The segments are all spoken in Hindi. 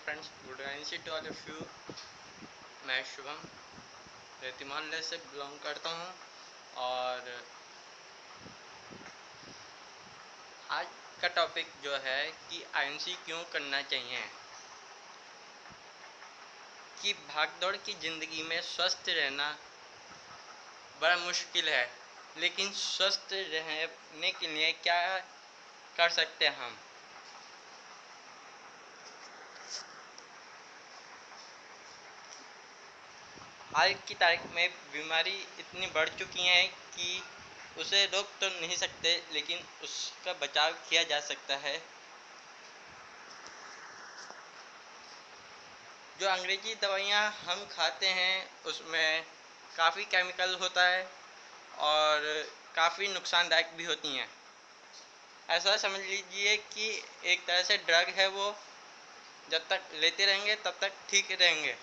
Friends, good evening to all of you. मैं शुभम रेती मोहल्ले से बिलोंग करता हूँ और आज का टॉपिक जो है कि आईएमसी क्यों करना चाहिए। कि भागदौड़ की ज़िंदगी में स्वस्थ रहना बड़ा मुश्किल है, लेकिन स्वस्थ रहने के लिए क्या कर सकते हैं हम। हाल की तारीख में बीमारी इतनी बढ़ चुकी है कि उसे रोक तो नहीं सकते, लेकिन उसका बचाव किया जा सकता है। जो अंग्रेजी दवाइयाँ हम खाते हैं उसमें काफ़ी केमिकल होता है और काफ़ी नुकसानदायक भी होती हैं। ऐसा समझ लीजिए कि एक तरह से ड्रग है वो, जब तक लेते रहेंगे तब तक ठीक रहेंगे,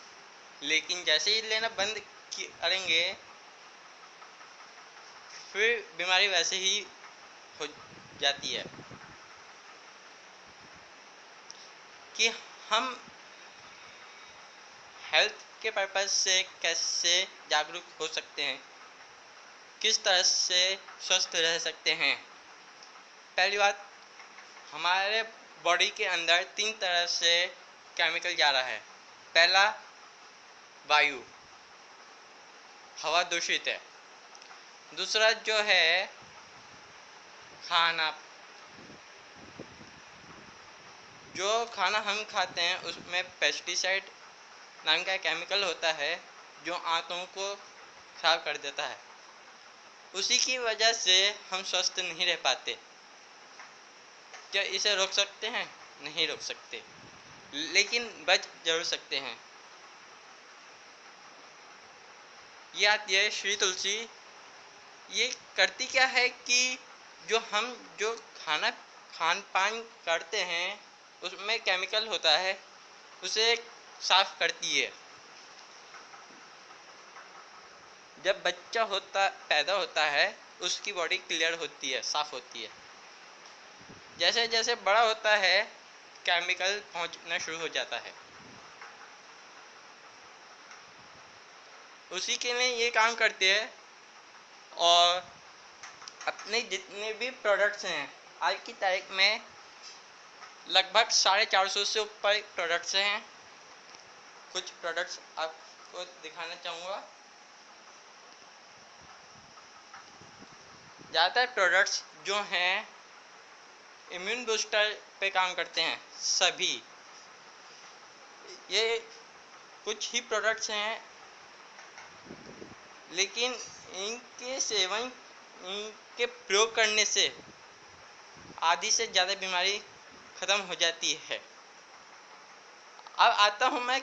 लेकिन जैसे ही लेना बंद करेंगे फिर बीमारी वैसे ही हो जाती है। कि हम हेल्थ के पर्पज़ से कैसे जागरूक हो सकते हैं, किस तरह से स्वस्थ रह सकते हैं। पहली बात, हमारे बॉडी के अंदर 3 तरह से केमिकल जा रहा है। पहला, वायु, हवा दूषित है। दूसरा जो है खाना, जो खाना हम खाते हैं उसमें पेस्टिसाइड नाम का केमिकल होता है जो आंतों को खराब कर देता है। उसी की वजह से हम स्वस्थ नहीं रह पाते। क्या इसे रोक सकते हैं? नहीं रोक सकते, लेकिन बच जरूर सकते हैं। ये आती है श्री तुलसी। ये करती क्या है कि जो खान पान करते हैं उसमें केमिकल होता है, उसे साफ करती है। जब बच्चा पैदा होता है उसकी बॉडी क्लियर होती है, साफ होती है। जैसे जैसे बड़ा होता है केमिकल पहुंचना शुरू हो जाता है। उसी के लिए ये काम करते हैं। और अपने जितने भी प्रोडक्ट्स हैं, आज की तारीख में लगभग 450 से ऊपर प्रोडक्ट्स हैं। कुछ प्रोडक्ट्स आपको दिखाना चाहूँगा। ज़्यादातर प्रोडक्ट्स जो हैं इम्यून बूस्टर पे काम करते हैं। सभी ये कुछ ही प्रोडक्ट्स हैं, लेकिन इनके सेवन, इनके प्रयोग करने से आधी से ज़्यादा बीमारी ख़त्म हो जाती है। अब आता हूँ मैं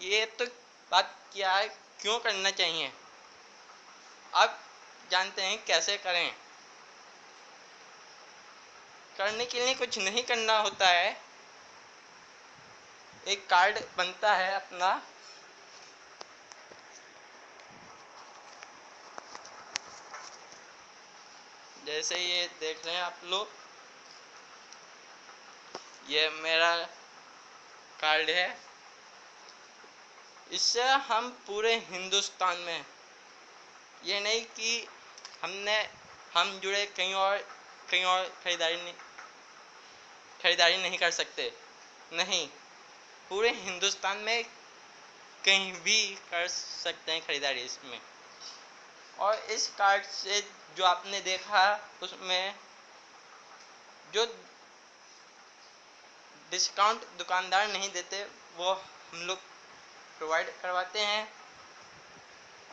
ये तो बात क्या है, क्यों करना चाहिए। अब जानते हैं कैसे करें। करने के लिए कुछ नहीं करना होता है। एक कार्ड बनता है अपना, जैसे ये देख रहे हैं आप लोग, ये मेरा कार्ड है। इससे हम पूरे हिंदुस्तान में, ये नहीं कि हम जुड़े कहीं और खरीदारी नहीं कर सकते, नहीं, पूरे हिंदुस्तान में कहीं भी कर सकते हैं खरीदारी इसमें। और इस कार्ड से जो आपने देखा उसमें जो डिस्काउंट दुकानदार नहीं देते वो हम लोग प्रोवाइड करवाते हैं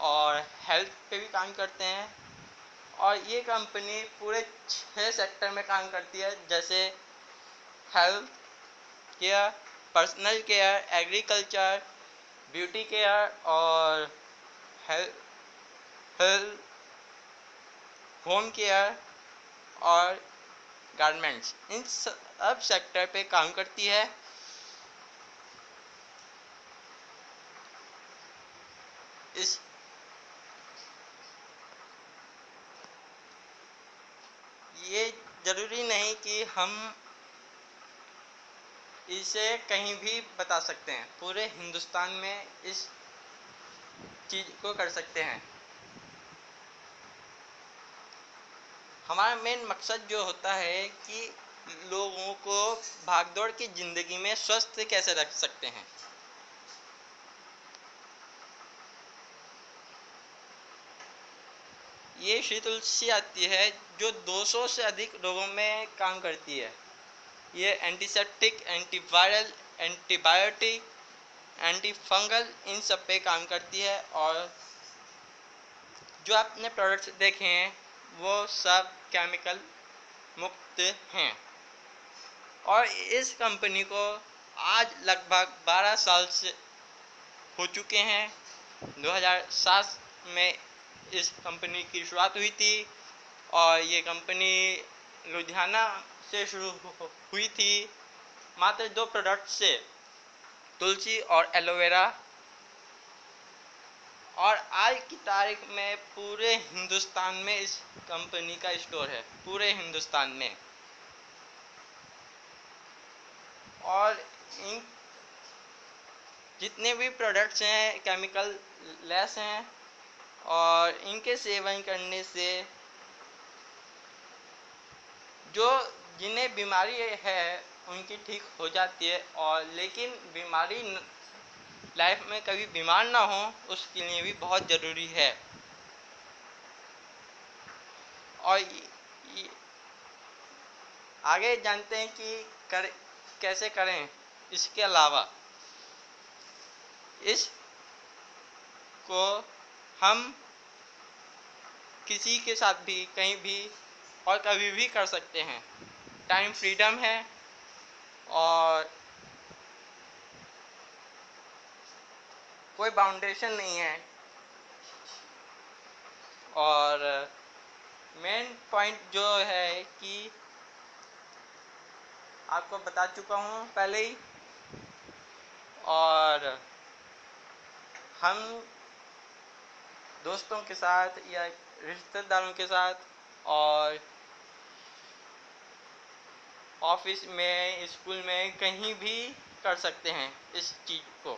और हेल्थ पे भी काम करते हैं। और ये कंपनी पूरे 6 सेक्टर में काम करती है, जैसे health care, personal care, agriculture, beauty care और हेल्थ, होम केयर और गारमेंट्स, इन सब सेक्टर पे काम करती है। इस ये ज़रूरी नहीं कि हम इसे कहीं भी बता सकते हैं, पूरे हिंदुस्तान में इस चीज़ को कर सकते हैं। हमारा मेन मकसद जो होता है कि लोगों को भागदौड़ की ज़िंदगी में स्वस्थ कैसे रख सकते हैं। ये श्री तुलसी आती है जो 200 से अधिक रोगों में काम करती है। ये antiseptic, antiviral, antibiotic, anti fungal इन सब पे काम करती है। और जो आपने प्रोडक्ट्स देखे हैं वो सब केमिकल मुक्त हैं। और इस कंपनी को आज लगभग 12 साल से हो चुके हैं। 2007 में इस कंपनी की शुरुआत हुई थी और ये कंपनी लुधियाना से शुरू हुई थी, मात्र 2 प्रोडक्ट से, तुलसी और एलोवेरा। और आज की तारीख में पूरे हिंदुस्तान में इस कंपनी का स्टोर है, पूरे हिंदुस्तान में। और इन जितने भी प्रोडक्ट्स हैं केमिकल लेस हैं और इनके सेवन करने से जो जिन्हें बीमारी है उनकी ठीक हो जाती है। और लेकिन बीमारी लाइफ में कभी बीमार ना हो उसके लिए भी बहुत ज़रूरी है। और आगे जानते हैं कि कैसे करें। इसके अलावा इस को हम किसी के साथ भी कहीं भी और कभी भी कर सकते हैं। टाइम फ्रीडम है और कोई बाउंडेशन नहीं है। और मेन पॉइंट जो है कि आपको बता चुका हूँ पहले ही। और हम दोस्तों के साथ या रिश्तेदारों के साथ और ऑफिस में, स्कूल में, कहीं भी कर सकते हैं इस चीज़ को।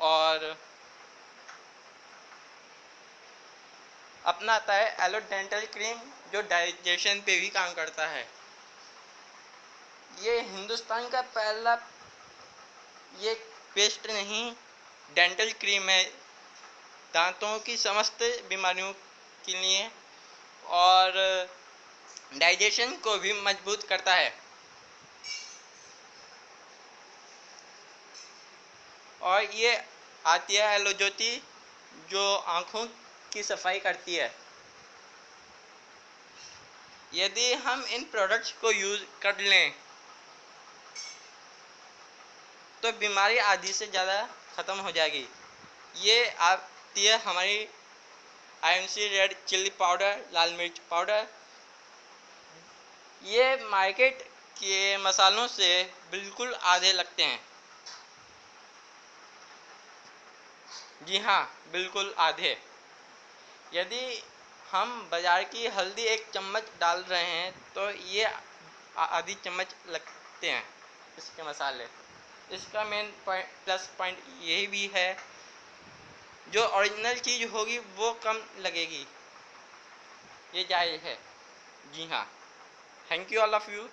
और अपना आता है एलो डेंटल क्रीम जो डाइजेशन पे भी काम करता है। ये हिंदुस्तान का पहला ये पेस्ट नहीं, डेंटल क्रीम है दांतों की समस्त बीमारियों के लिए और डाइजेशन को भी मजबूत करता है। और ये आती है एलो ज्योति जो आँखों की सफाई करती है। यदि हम इन प्रोडक्ट्स को यूज़ कर लें तो बीमारी आधी से ज़्यादा ख़त्म हो जाएगी। ये आती है हमारी IMC रेड चिल्ली पाउडर, लाल मिर्च पाउडर। ये मार्केट के मसालों से बिल्कुल आधे लगते हैं। जी हाँ, बिल्कुल आधे। यदि हम बाज़ार की हल्दी 1 चम्मच डाल रहे हैं तो ये आधी चम्मच लगते हैं इसके मसाले। इसका मेन प्लस पॉइंट यही भी है, जो ओरिजिनल चीज़ होगी वो कम लगेगी, ये जायज़ है। जी हाँ, thank you all of you.